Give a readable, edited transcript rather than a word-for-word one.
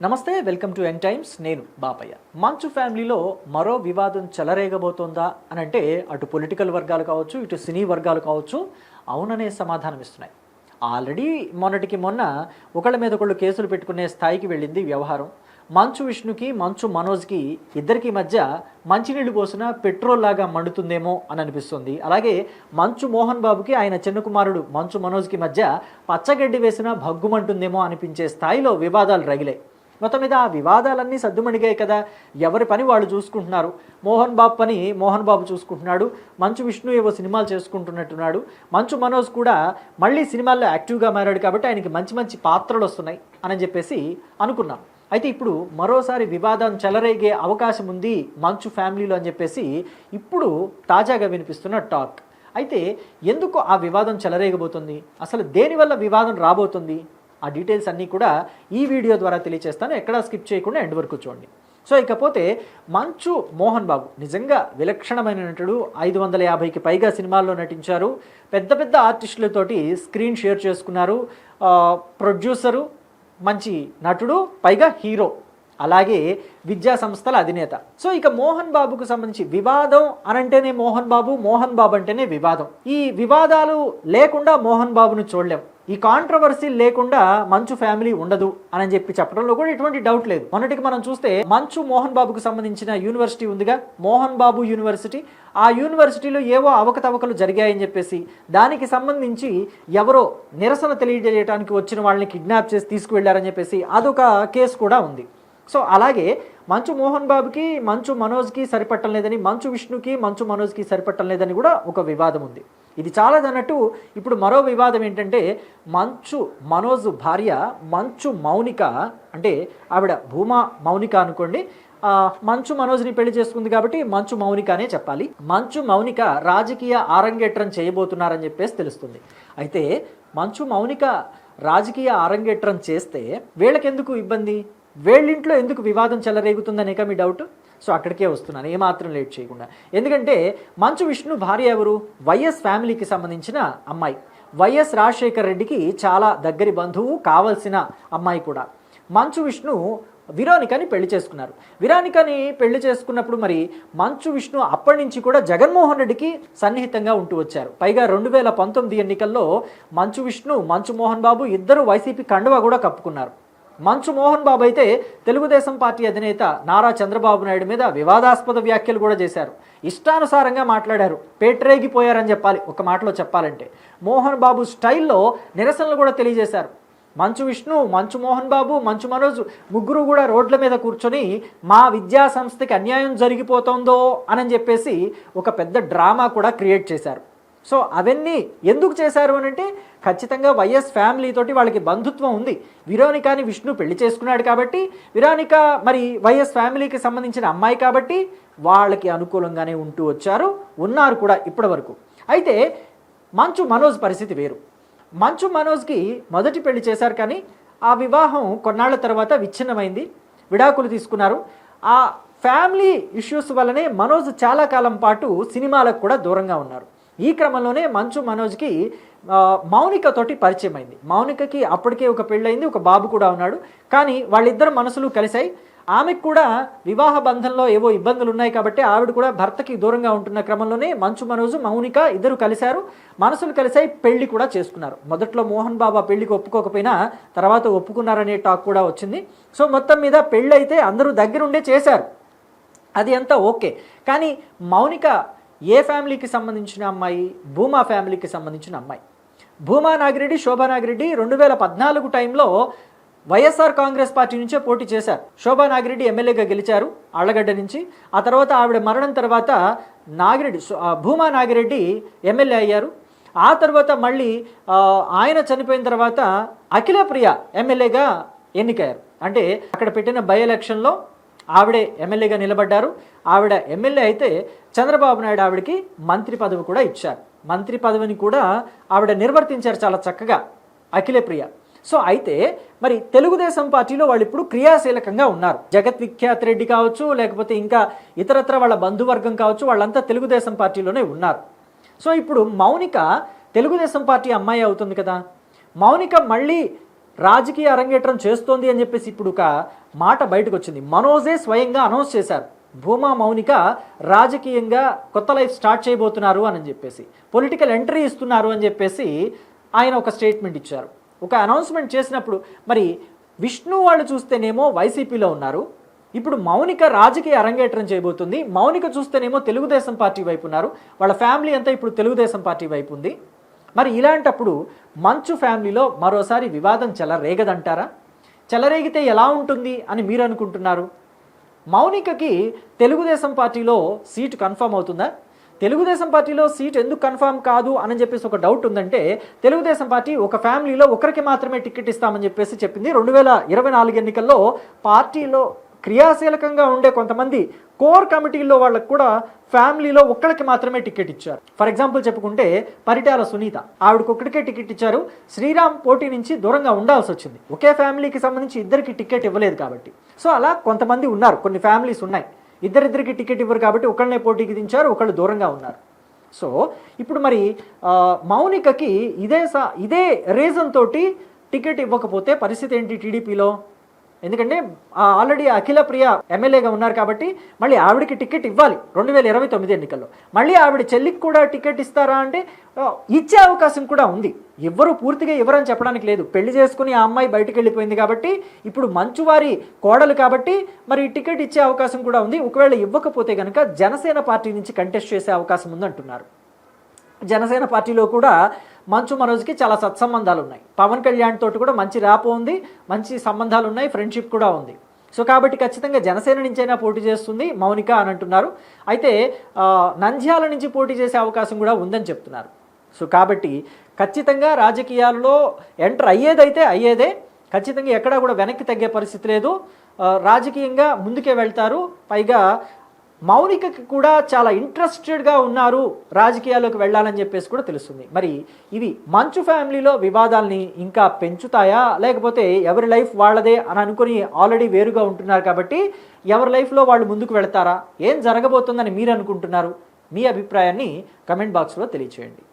నమస్తే, welcome to young times. నేను బాపయ్య. మంచు ఫ్యామిలీలో మరో వివాదం చెలరేగబోతోందా అని అంటే అటు పొలిటికల్ వర్గాలు కావచ్చు, ఇటు సినీ వర్గాలు కావచ్చు అవుననే సమాధానం ఇస్తున్నాయి. ఆల్రెడీ మొన్నటికి మొన్న ఒకళ్ళ మీద ఒకళ్ళు కేసులు పెట్టుకునే స్థాయికి వెళ్ళింది వ్యవహారం. మంచు విష్ణుకి, మంచు మనోజ్కి ఇద్దరికి మధ్య మంచినీళ్ళు పోసిన పెట్రోల్ లాగా మండుతుందేమో అని అనిపిస్తుంది. అలాగే మంచు మోహన్ బాబుకి ఆయన చిన్న కుమారుడు మంచు మనోజ్కి మధ్య పచ్చగడ్డి వేసిన భగ్గుమంటుందేమో అనిపించే స్థాయిలో వివాదాలు రగిలాయి. మొత్తం మీద ఆ వివాదాలన్నీ సద్దుమణిగాయి కదా. ఎవరి పని వాళ్ళు చూసుకుంటున్నారు. మోహన్ బాబు పని మోహన్ బాబు చూసుకుంటున్నాడు. మంచు విష్ణు ఏవో సినిమాలు చేసుకుంటున్నట్టున్నాడు. మంచు మనోజ్ కూడా మళ్ళీ సినిమాల్లో యాక్టివ్గా మారాడు కాబట్టి ఆయనకి మంచి మంచి పాత్రలు వస్తున్నాయి అని చెప్పేసి అనుకున్నాం. అయితే ఇప్పుడు మరోసారి వివాదం చెలరేగే అవకాశం ఉంది మంచు ఫ్యామిలీలో అని చెప్పేసి ఇప్పుడు తాజాగా వినిపిస్తున్న టాక్. అయితే ఎందుకు ఆ వివాదం చెలరేగబోతుంది, అసలు దేనివల్ల వివాదం రాబోతుంది, ఆ డీటెయిల్స్ అన్నీ కూడా ఈ వీడియో ద్వారా తెలియజేస్తాను. ఎక్కడా స్కిప్ చేయకుండా ఎండ్ వరకు చూడండి. సో ఇకపోతే మంచు మోహన్ బాబు నిజంగా విలక్షణమైన నటుడు. 550కి పైగా సినిమాల్లో నటించారు. పెద్ద పెద్ద ఆర్టిస్టులతోటి స్క్రీన్ షేర్ చేసుకున్నారు. ప్రొడ్యూసరు, మంచి నటుడు, పైగా హీరో, అలాగే విద్యా సంస్థల అధినేత. సో ఇక మోహన్ బాబుకు సంబంధించి వివాదం అనంటేనే మోహన్ బాబు అంటేనే వివాదం. ఈ వివాదాలు లేకుండా మోహన్ బాబును చూడలేం. ఈ కాంట్రవర్సీ లేకుండా మంచు ఫ్యామిలీ ఉండదు అని చెప్పి చెప్పడంలో కూడా ఎటువంటి డౌట్ లేదు. మొన్నటికి మనం చూస్తే మంచు మోహన్ బాబుకు సంబంధించిన యూనివర్సిటీ ఉందిగా, మోహన్ బాబు యూనివర్సిటీ. ఆ యూనివర్సిటీలో ఏవో అవకతవకలు జరిగాయని చెప్పేసి దానికి సంబంధించి ఎవరో నిరసన తెలియజేయడానికి వచ్చిన వాళ్ళని కిడ్నాప్ చేసి తీసుకువెళ్లారని చెప్పేసి అదొక కేసు కూడా ఉంది. సో అలాగే మంచు మోహన్ బాబుకి, మంచు మనోజ్కి సరిపట్టం లేదని, మంచు విష్ణుకి, మంచు మనోజ్కి సరిపట్టం లేదని కూడా ఒక వివాదం ఉంది. ఇది చాలా అన్నట్టు ఇప్పుడు మరో వివాదం ఏంటంటే మంచు మనోజ్ భార్య మంచు మౌనిక, అంటే ఆవిడ భూమా మౌనిక అనుకోండి, మంచు మనోజ్ని పెళ్లి చేసుకుంది కాబట్టి మంచు మౌనిక అనే చెప్పాలి. మంచు మౌనిక రాజకీయ ఆరంగేట్రం చేయబోతున్నారని చెప్పేసి తెలుస్తుంది. అయితే మంచు మౌనిక రాజకీయ ఆరంగేట్రం చేస్తే వీళ్ళకెందుకు ఇబ్బంది, వీళ్ళింట్లో ఎందుకు వివాదం చెలరేగుతుందనేక మీ డౌట్. సో అక్కడికే వస్తున్నాను ఏమాత్రం లేట్ చేయకుండా. ఎందుకంటే మంచు విష్ణు భార్య ఎవరు, వైఎస్ ఫ్యామిలీకి సంబంధించిన అమ్మాయి. వైఎస్ రాజశేఖర్ రెడ్డికి చాలా దగ్గరి బంధువు, కావాల్సిన అమ్మాయి కూడా. మంచు విష్ణు విరానికని పెళ్లి చేసుకున్నారు. విరానికని పెళ్లి చేసుకున్నప్పుడు మరి మంచు విష్ణు అప్పటి నుంచి కూడా జగన్మోహన్ రెడ్డికి సన్నిహితంగా ఉంటూ వచ్చారు. పైగా 2019 ఎన్నికల్లో మంచు విష్ణు, మంచు మోహన్ బాబు ఇద్దరు వైసీపీ కండువా కూడా కప్పుకున్నారు. మంచు మోహన్ బాబు అయితే తెలుగుదేశం పార్టీ అధినేత నారా చంద్రబాబు నాయుడు మీద వివాదాస్పద వ్యాఖ్యలు కూడా చేశారు. ఇష్టానుసారంగా మాట్లాడారు, పేట్రేగిపోయారని చెప్పాలి. ఒక మాటలో చెప్పాలంటే మోహన్ బాబు స్టైల్లో నిరసనలు కూడా తెలియజేశారు. మంచు విష్ణు, మంచు మోహన్ బాబు, మంచు మనోజ్ ముగ్గురు కూడా రోడ్ల మీద కూర్చొని మా విద్యా సంస్థకి అన్యాయం జరిగిపోతుందో అని చెప్పేసి ఒక పెద్ద డ్రామా కూడా క్రియేట్ చేశారు. సో అవన్నీ ఎందుకు చేశారు అని అంటే ఖచ్చితంగా వైఎస్ ఫ్యామిలీ తోటి వాళ్ళకి బంధుత్వం ఉంది. విరానికాని విష్ణు పెళ్లి చేసుకున్నాడు కాబట్టి, విరానిక మరి వైఎస్ ఫ్యామిలీకి సంబంధించిన అమ్మాయి కాబట్టి వాళ్ళకి అనుకూలంగానే ఉంటూ ఉన్నారు కూడా ఇప్పటి వరకు. అయితే మంచు మనోజ్ పరిస్థితి వేరు. మంచు మనోజ్కి మొదటి పెళ్లి చేశారు కానీ ఆ వివాహం కొన్నాళ్ల తర్వాత విచ్ఛిన్నమైంది, విడాకులు తీసుకున్నారు. ఆ ఫ్యామిలీ ఇష్యూస్ వల్లనే మనోజ్ చాలా కాలం పాటు సినిమాలకు కూడా దూరంగా ఉన్నారు. ఈ క్రమంలోనే మంచు మనోజ్కి మౌనికతోటి పరిచయం అయింది. మౌనికకి అప్పటికే ఒక పెళ్ళయింది, ఒక బాబు కూడా ఉన్నాడు. కానీ వాళ్ళిద్దరు మనసులు కలిశాయి. ఆమెకు కూడా వివాహ బంధంలో ఏవో ఇబ్బందులు ఉన్నాయి కాబట్టి ఆవిడ కూడా భర్తకి దూరంగా ఉంటున్న క్రమంలోనే మంచు మనోజ్, మౌనిక ఇద్దరు కలిశారు, మనసులు కలిసాయి, పెళ్లి కూడా చేసుకున్నారు. మొదట్లో మోహన్ బాబు పెళ్లికి ఒప్పుకోకపోయినా తర్వాత ఒప్పుకున్నారనే టాక్ కూడా వచ్చింది. సో మొత్తం మీద పెళ్ళి అయితే అందరూ దగ్గరుండే చేశారు, అది అంతా ఓకే. కానీ మౌనిక ఏ ఫ్యామిలీకి సంబంధించిన అమ్మాయి, భూమా ఫ్యామిలీకి సంబంధించిన అమ్మాయి. భూమా నాగిరెడ్డి, శోభా నాగిరెడ్డి 2014 టైంలో వైఎస్ఆర్ కాంగ్రెస్ పార్టీ నుంచే పోటీ చేశారు. శోభా నాగిరెడ్డి ఎమ్మెల్యేగా గెలిచారు ఆళ్లగడ్డ నుంచి. ఆ తర్వాత ఆవిడ మరణం తర్వాత భూమా నాగిరెడ్డి ఎమ్మెల్యే అయ్యారు. ఆ తర్వాత మళ్ళీ ఆయన చనిపోయిన తర్వాత అఖిలప్రియ ఎమ్మెల్యేగా ఎన్నికయ్యారు. అంటే అక్కడ పెట్టిన బై ఎలక్షన్లో ఆవిడే ఎమ్మెల్యేగా నిలబడ్డారు. ఆవిడ ఎమ్మెల్యే అయితే చంద్రబాబు నాయుడు ఆవిడకి మంత్రి పదవి కూడా ఇచ్చారు. మంత్రి పదవిని కూడా ఆవిడ నిర్వర్తించారు చాలా చక్కగా, అఖిలప్రియ. సో అయితే మరి తెలుగుదేశం పార్టీలో వాళ్ళు ఇప్పుడు క్రియాశీలకంగా ఉన్నారు. జగత్ విఖ్యాత్ రెడ్డి కావచ్చు, లేకపోతే ఇంకా ఇతరత్ర వాళ్ళ బంధువర్గం కావచ్చు, వాళ్ళంతా తెలుగుదేశం పార్టీలోనే ఉన్నారు. సో ఇప్పుడు మౌనిక తెలుగుదేశం పార్టీ అమ్మాయి అవుతుంది కదా. మౌనిక మళ్ళీ రాజకీయ అరంగేట్రం చేస్తోంది అని చెప్పేసి ఇప్పుడు ఒక మాట బయటకు వచ్చింది. మనోజే స్వయంగా అనౌన్స్ చేశారు, భూమా మౌనిక రాజకీయంగా కొత్త లైఫ్ స్టార్ట్ చేయబోతున్నారు అని చెప్పేసి, పొలిటికల్ ఎంట్రీ ఇస్తున్నారు అని చెప్పేసి ఆయన ఒక స్టేట్మెంట్ ఇచ్చారు. ఒక అనౌన్స్మెంట్ చేసినప్పుడు మరి విష్ణు వాళ్ళు చూస్తేనేమో వైసీపీలో ఉన్నారు, ఇప్పుడు మౌనిక రాజకీయ అరంగేట్రం చేయబోతుంది. మౌనిక చూస్తేనేమో తెలుగుదేశం పార్టీ వైపు ఉన్నారు, వాళ్ళ ఫ్యామిలీ అంతా ఇప్పుడు తెలుగుదేశం పార్టీ వైపు ఉంది. మరి ఇలాంటప్పుడు మంచు ఫ్యామిలీలో మరోసారి వివాదం చెలరేగదంటారా? చెలరేగితే ఎలా ఉంటుంది అని మీరు అనుకుంటున్నారు? మౌనికకి తెలుగుదేశం పార్టీలో సీటు కన్ఫర్మ్ అవుతుందా? తెలుగుదేశం పార్టీలో సీట్ ఎందుకు కన్ఫర్మ్ కాదు అని చెప్పేసి ఒక డౌట్ ఉందంటే, తెలుగుదేశం పార్టీ ఒక ఫ్యామిలీలో ఒకరికి మాత్రమే టికెట్ ఇస్తామని చెప్పేసి చెప్పింది. 2024 ఎన్నికల్లో పార్టీలో క్రియాశీలకంగా ఉండే కొంతమంది కోర్ కమిటీల్లో వాళ్ళకు కూడా ఫ్యామిలీలో ఒక్కరికి మాత్రమే టికెట్ ఇచ్చారు. ఫర్ ఎగ్జాంపుల్ చెప్పుకుంటే పరిటాల సునీత, ఆవిడకి ఒక్కడికే టికెట్ ఇచ్చారు. శ్రీరామ్ పోటీ నుంచి దూరంగా ఉండాల్సి వచ్చింది, ఒకే ఫ్యామిలీకి సంబంధించి ఇద్దరికి టికెట్ ఇవ్వలేదు కాబట్టి. సో అలా కొంతమంది ఉన్నారు, కొన్ని ఫ్యామిలీస్ ఉన్నాయి, ఇద్దరిద్దరికి టికెట్ ఇవ్వరు కాబట్టి ఒకళ్ళనే పోటీకి దించారు, ఒకళ్ళు దూరంగా ఉన్నారు. సో ఇప్పుడు మరి మౌనికకి ఇదే రీజన్ తోటి టికెట్ ఇవ్వకపోతే పరిస్థితి ఏంటి టీడీపీలో? ఎందుకంటే ఆల్రెడీ అఖిల ప్రియ ఎమ్మెల్యేగా ఉన్నారు కాబట్టి మళ్ళీ ఆవిడకి టికెట్ ఇవ్వాలి 2029 ఎన్నికల్లో. మళ్ళీ ఆవిడ చెల్లికి కూడా టికెట్ ఇస్తారా అంటే ఇచ్చే అవకాశం కూడా ఉంది. ఎవ్వరూ పూర్తిగా ఇవ్వరని చెప్పడానికి లేదు. పెళ్లి చేసుకుని ఆ అమ్మాయి బయటకు వెళ్ళిపోయింది కాబట్టి ఇప్పుడు మంచువారి కోడలు కాబట్టి మరి టికెట్ ఇచ్చే అవకాశం కూడా ఉంది. ఒకవేళ ఇవ్వకపోతే కనుక జనసేన పార్టీ నుంచి కంటెస్ట్ చేసే అవకాశం ఉందంటున్నారు. జనసేన పార్టీలో కూడా మంచు మనోజ్కి చాలా సత్సంబంధాలు ఉన్నాయి. పవన్ కళ్యాణ్ తోటి కూడా మంచి ర్యాపో ఉంది, మంచి సంబంధాలు ఉన్నాయి, ఫ్రెండ్షిప్ కూడా ఉంది. సో కాబట్టి ఖచ్చితంగా జనసేన నుంచైనా పోటీ చేస్తుంది మౌనిక అని అంటున్నారు. అయితే నంద్యాల నుంచి పోటీ చేసే అవకాశం కూడా ఉందని చెప్తున్నారు. సో కాబట్టి ఖచ్చితంగా రాజకీయాల్లో ఎంటర్ అయ్యేదే, ఖచ్చితంగా ఎక్కడా కూడా వెనక్కి తగ్గే పరిస్థితి లేదు. రాజకీయంగా ముందుకే వెళ్తారు. పైగా మౌనికకి కూడా చాలా ఇంట్రెస్టెడ్గా ఉన్నారు రాజకీయాల్లోకి వెళ్ళాలని చెప్పేసి కూడా తెలుస్తుంది. మరి ఇవి మంచు ఫ్యామిలీలో వివాదాల్ని ఇంకా పెంచుతాయా, లేకపోతే ఎవరి లైఫ్ వాళ్ళదే అని అనుకుని ఆల్రెడీ వేరుగా ఉంటున్నారు కాబట్టి ఎవరి లైఫ్లో వాళ్ళు ముందుకు వెళ్తారా? ఏం జరగబోతుందని మీరు అనుకుంటున్నారు? మీ అభిప్రాయాన్ని కమెంట్ బాక్స్లో తెలియచేయండి.